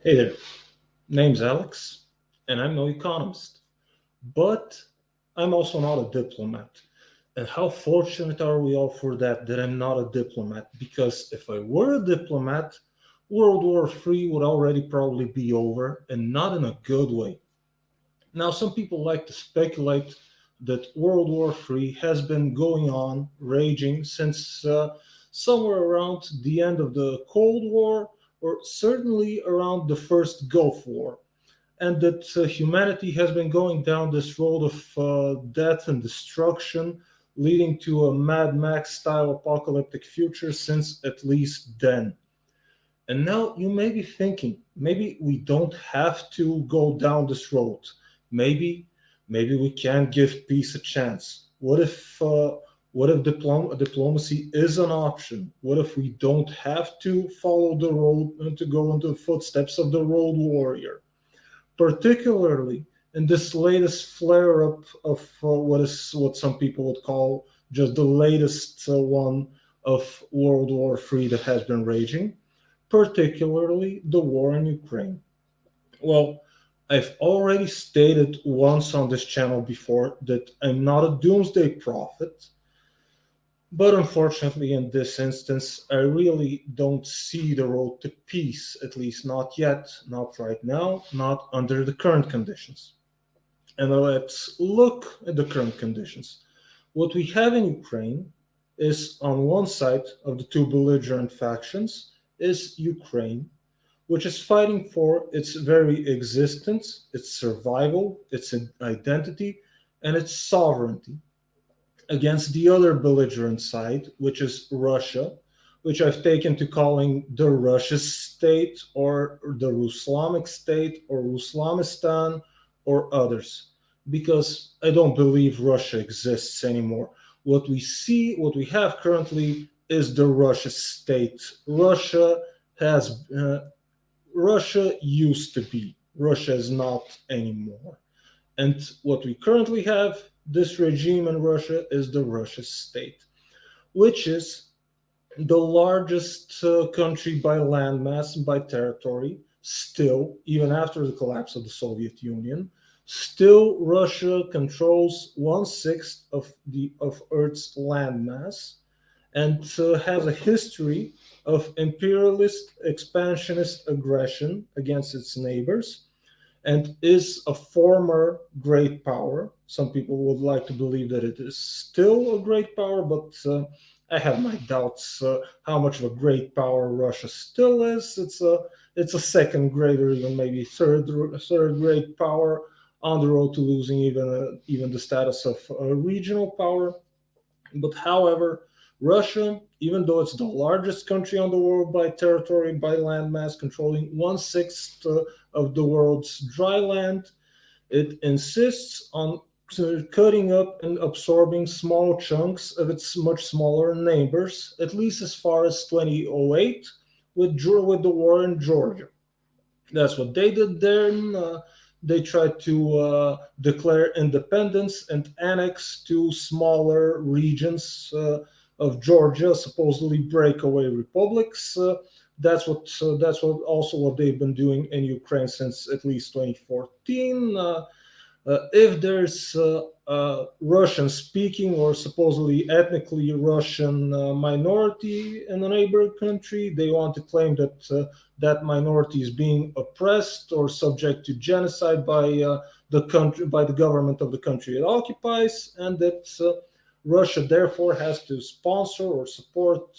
Hey there, name's Alex, and I'm no economist, but I'm also not a diplomat. And how fortunate are we all for that I'm not a diplomat? Because if I were a diplomat, World War III would already probably be over, and not in a good way. Now, some people like to speculate that World War III has been going on, raging, since somewhere around the end of the Cold War, or certainly around the first Gulf War, and that humanity has been going down this road of death and destruction, leading to a Mad Max style apocalyptic future since at least then. And now you may be thinking, maybe we don't have to go down this road. Maybe, maybe we can give peace a chance. What if diplomacy is an option? What if we don't have to follow the road and to go into the footsteps of the road warrior? Particularly in this latest flare up of what some people would call just the latest one of World War III that has been raging, particularly the war in Ukraine. Well, I've already stated once on this channel before that I'm not a doomsday prophet, but unfortunately, in this instance, I really don't see the road to peace, at least not yet, not right now, not under the current conditions. And let's look at the current conditions. What we have in Ukraine is on one side of the two belligerent factions is Ukraine, which is fighting for its very existence, its survival, its identity, and its sovereignty against the other belligerent side, which is Russia, which I've taken to calling the Russia state or the Ruslamic state or Ruslamistan or others, because I don't believe Russia exists anymore. What we see, what we have currently is the Russia state. Has Russia used to be. Russia is not anymore. And what we currently have, this regime in Russia, is the Russia state, which is the largest country by landmass and by territory, still, even after the collapse of the Soviet Union. Still, Russia controls one sixth of Earth's landmass and has a history of imperialist, expansionist aggression against its neighbors and is a former great power. Some people would like to believe that it is still a great power, but I have my doubts how much of a great power Russia still is. It's a second grade or even maybe third grade power on the road to losing even the status of a regional power. But however, Russia, even though it's the largest country on the world by territory, by landmass, controlling one sixth of the world's dry land, it insists on cutting up and absorbing small chunks of its much smaller neighbors, at least as far as 2008 with the war in Georgia. That's what they did then. They tried to declare independence and annex two smaller regions of Georgia, supposedly breakaway republics. That's what also what they've been doing in Ukraine since at least 2014. If there's Russian speaking or supposedly ethnically Russian minority in a neighbor country, they want to claim that that minority is being oppressed or subject to genocide by the government of the country it occupies, and that Russia therefore has to sponsor or support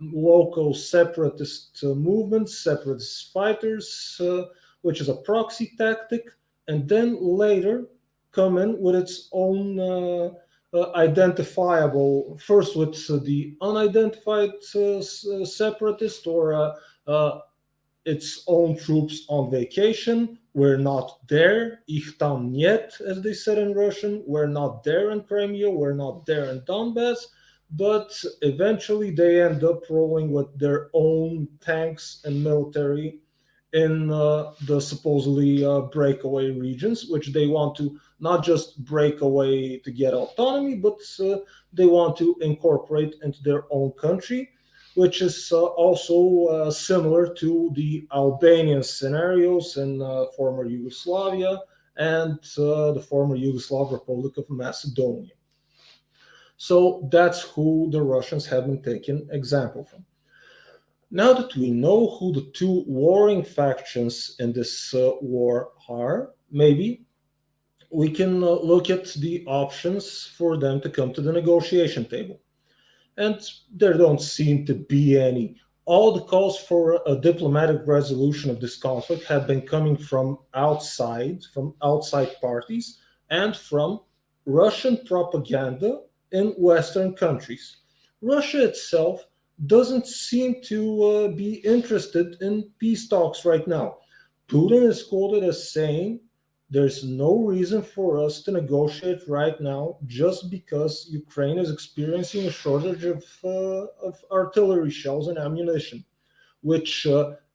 local separatist movements, separatist fighters, which is a proxy tactic, and then later come in with its own identifiable, first with the unidentified separatist or its own troops on vacation. We're not there, ich tam niet, as they said in Russian. We're not there in Crimea, we're not there in Donbass. But eventually they end up rolling with their own tanks and military in the supposedly breakaway regions, which they want to not just break away to get autonomy, but they want to incorporate into their own country, which is also similar to the Albanian scenarios in former Yugoslavia and the former Yugoslav Republic of Macedonia. So that's who the Russians have been taking example from. Now that we know who the two warring factions in this war are, maybe we can look at the options for them to come to the negotiation table. And there don't seem to be any. All the calls for a diplomatic resolution of this conflict have been coming from outside parties, and from Russian propaganda in Western countries. Russia itself doesn't seem to be interested in peace talks right now. Putin is quoted as saying there's no reason for us to negotiate right now just because Ukraine is experiencing a shortage of artillery shells and ammunition, which,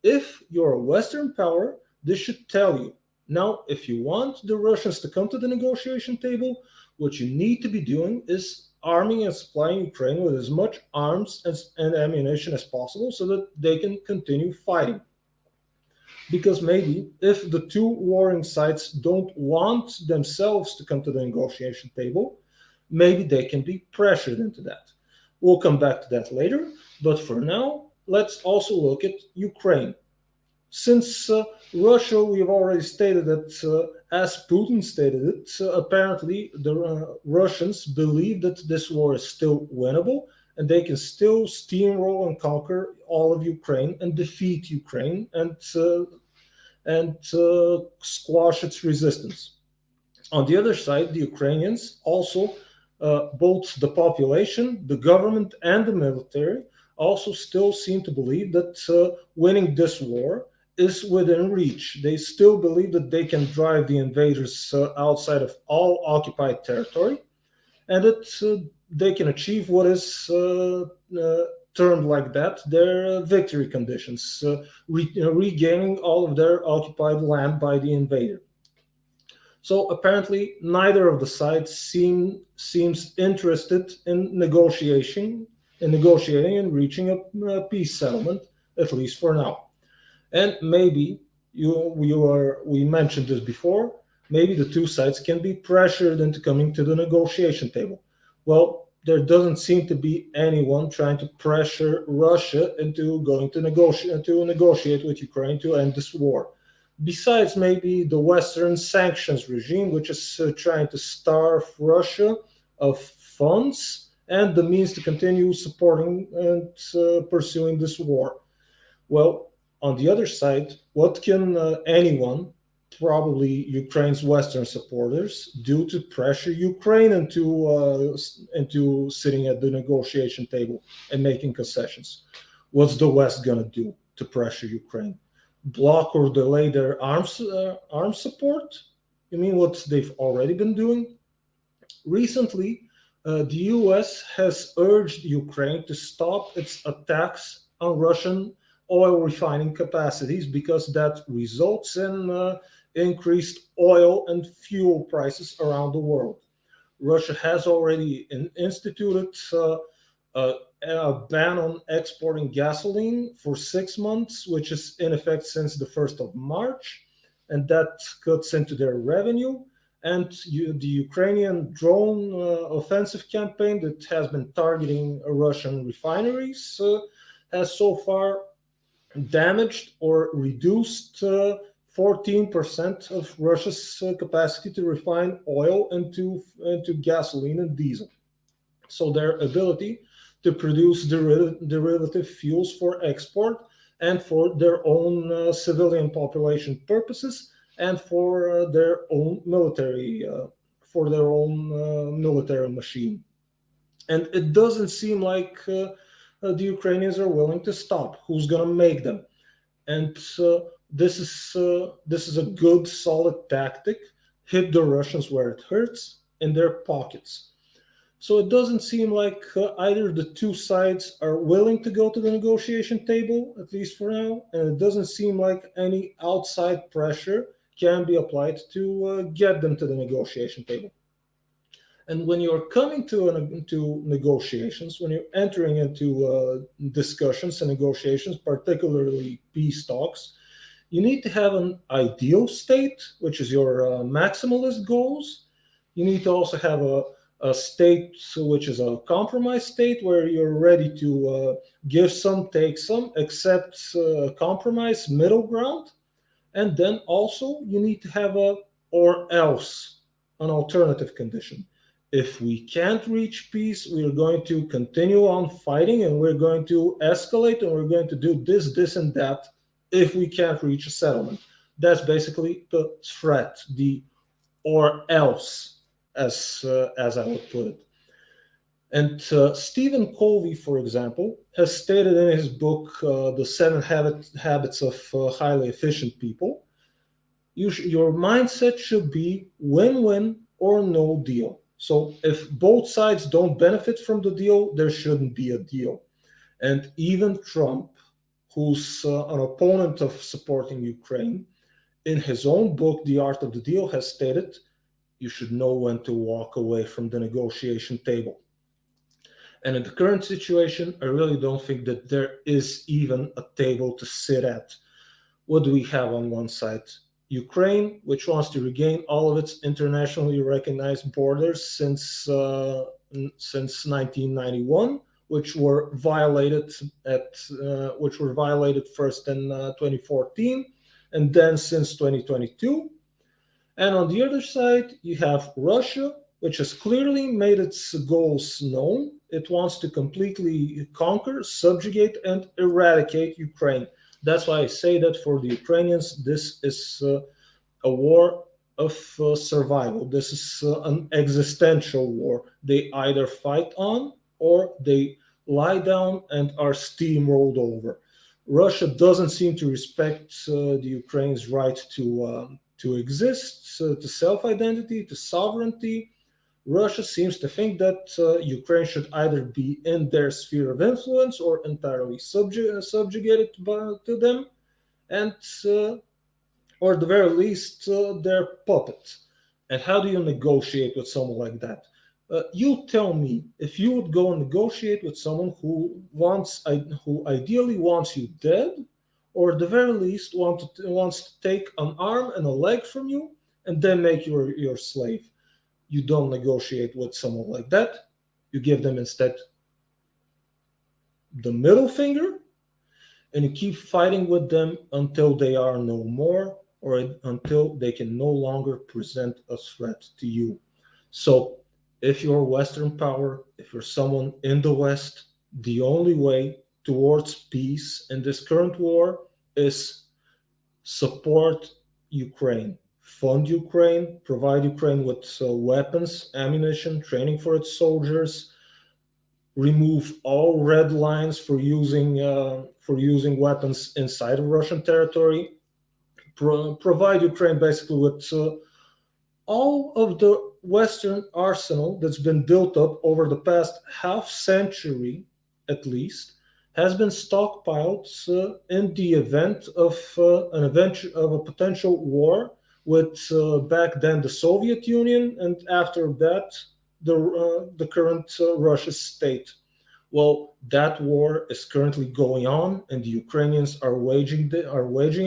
if you're a Western power, this should tell you. Now, if you want the Russians to come to the negotiation table, what you need to be doing is arming and supplying Ukraine with as much arms and ammunition as possible so that they can continue fighting. Because maybe if the two warring sides don't want themselves to come to the negotiation table, maybe they can be pressured into that. We'll come back to that later, but for now, let's also look at Ukraine. Since Russia, we have already stated that, as Putin stated it, apparently the Russians believe that this war is still winnable and they can still steamroll and conquer all of Ukraine and defeat Ukraine and squash its resistance. On the other side, the Ukrainians also, both the population, the government, and the military, also still seem to believe that winning this war is within reach. They still believe that they can drive the invaders outside of all occupied territory, and that they can achieve what is termed like that their victory conditions, regaining all of their occupied land by the invader. So apparently, neither of the sides seems interested in negotiating and reaching a peace settlement, at least for now. And maybe we mentioned this before. Maybe the two sides can be pressured into coming to the negotiation table. Well, there doesn't seem to be anyone trying to pressure Russia into going to negotiate with Ukraine to end this war. Besides, maybe the Western sanctions regime, which is trying to starve Russia of funds and the means to continue supporting and pursuing this war. Well, on the other side, what can anyone, probably Ukraine's Western supporters, do to pressure Ukraine into sitting at the negotiation table and making concessions? What's the West gonna do to pressure Ukraine? Block or delay their arms support? You mean what they've already been doing? Recently, the US has urged Ukraine to stop its attacks on Russian oil refining capacities because that results in increased oil and fuel prices around the world. Russia has already instituted a ban on exporting gasoline for 6 months, which is in effect since the 1st of March, and that cuts into their revenue. And the Ukrainian drone offensive campaign that has been targeting Russian refineries has so far damaged or reduced 14% of Russia's capacity to refine oil into gasoline and diesel. So their ability to produce derivative fuels for export and for their own civilian population purposes and for their own military machine. And it doesn't seem like the Ukrainians are willing to stop. Who's going to make them? And this is a good, solid tactic. Hit the Russians where it hurts, in their pockets. So it doesn't seem like either the two sides are willing to go to the negotiation table, at least for now, and it doesn't seem like any outside pressure can be applied to get them to the negotiation table. And when you're coming to negotiations, when you're entering into discussions and negotiations, particularly peace talks, you need to have an ideal state, which is your maximalist goals. You need to also have a state which is a compromise state where you're ready to give some, take some, accept compromise, middle ground. And then also you need to have a or else, an alternative condition. If we can't reach peace, we are going to continue on fighting and we're going to escalate and we're going to do this, this, and that if we can't reach a settlement. That's basically the threat, the or else, as I would put it. And Stephen Covey, for example, has stated in his book, The Habits of Highly Efficient People, your mindset should be win-win or no deal. So if both sides don't benefit from the deal, there shouldn't be a deal. And even Trump, who's an opponent of supporting Ukraine, in his own book, The Art of the Deal, has stated you should know when to walk away from the negotiation table. And in the current situation, I really don't think that there is even a table to sit at. What do we have on one side? Ukraine, which wants to regain all of its internationally recognized borders since 1991, which were violated first in 2014, and then since 2022. And on the other side, you have Russia, which has clearly made its goals known. It wants to completely conquer, subjugate, and eradicate Ukraine. That's why I say that for the Ukrainians, this is a war of survival. This is an existential war. They either fight on or they lie down and are steamrolled over. Russia doesn't seem to respect the Ukraine's right to exist, to self-identity, to sovereignty. Russia seems to think that Ukraine should either be in their sphere of influence or entirely subjugated to them, and or at the very least, their puppet. And how do you negotiate with someone like that? You tell me if you would go and negotiate with someone who ideally wants you dead, or at the very least wants to take an arm and a leg from you and then make you your slave. You don't negotiate with someone like that. You give them instead the middle finger and you keep fighting with them until they are no more or until they can no longer present a threat to you. So, if you're a Western power, if you're someone in the West, the only way towards peace in this current war is support Ukraine, fund Ukraine, provide Ukraine with weapons, ammunition, training for its soldiers, remove all red lines for using weapons inside of Russian territory, provide Ukraine basically with all of the Western arsenal that's been built up over the past half century, at least, has been stockpiled in the event of a potential war with back then the Soviet Union, and after that the current Russia state. Well, that war is currently going on, and the Ukrainians are waging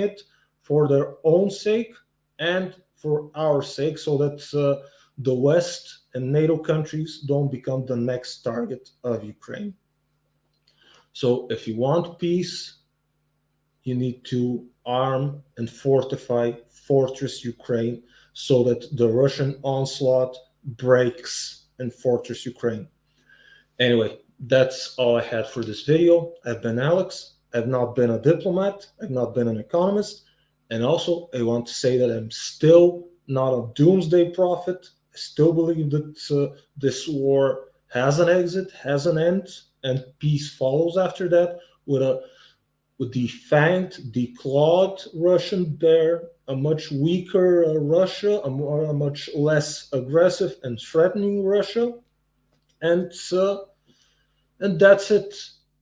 it for their own sake and for our sake, so that the West and NATO countries don't become the next target of Ukraine. So, if you want peace, you need to arm and fortify Fortress Ukraine so that the Russian onslaught breaks in Fortress Ukraine. Anyway, that's all I had for this video. I've been Alex. I've not been a diplomat. I've not been an economist. And also, I want to say that I'm still not a doomsday prophet. I still believe that this war has an exit, has an end, and peace follows after that with the fanged, declawed Russian bear, a much weaker Russia, a much less aggressive and threatening Russia, and that's it.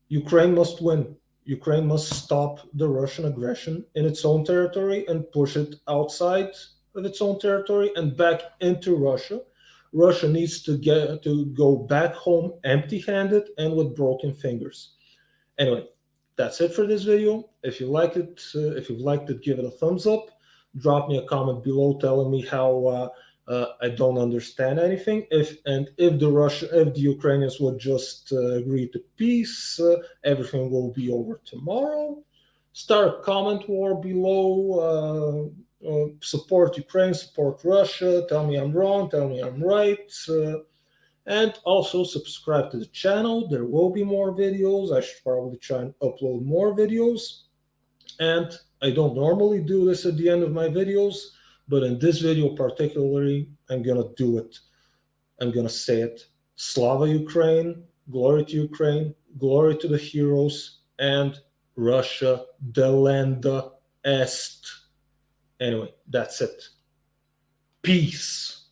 Ukraine must win. Ukraine must stop the Russian aggression in its own territory and push it outside of its own territory and back into Russia. Russia needs to go back home empty-handed and with broken fingers. Anyway, that's it for this video. If you liked it, give it a thumbs up. Drop me a comment below telling me how I don't understand anything. If the Ukrainians would just agree to peace, everything will be over tomorrow. Start a comment war below. Support Ukraine, support Russia. Tell me I'm wrong. Tell me I'm right. And also subscribe to the channel. There will be more videos. I should probably try and upload more videos. And I don't normally do this at the end of my videos, but in this video particularly, I'm going to do it. I'm going to say it. Slava Ukraine, glory to Ukraine, glory to the heroes, and Russia delenda est. Anyway, that's it. Peace.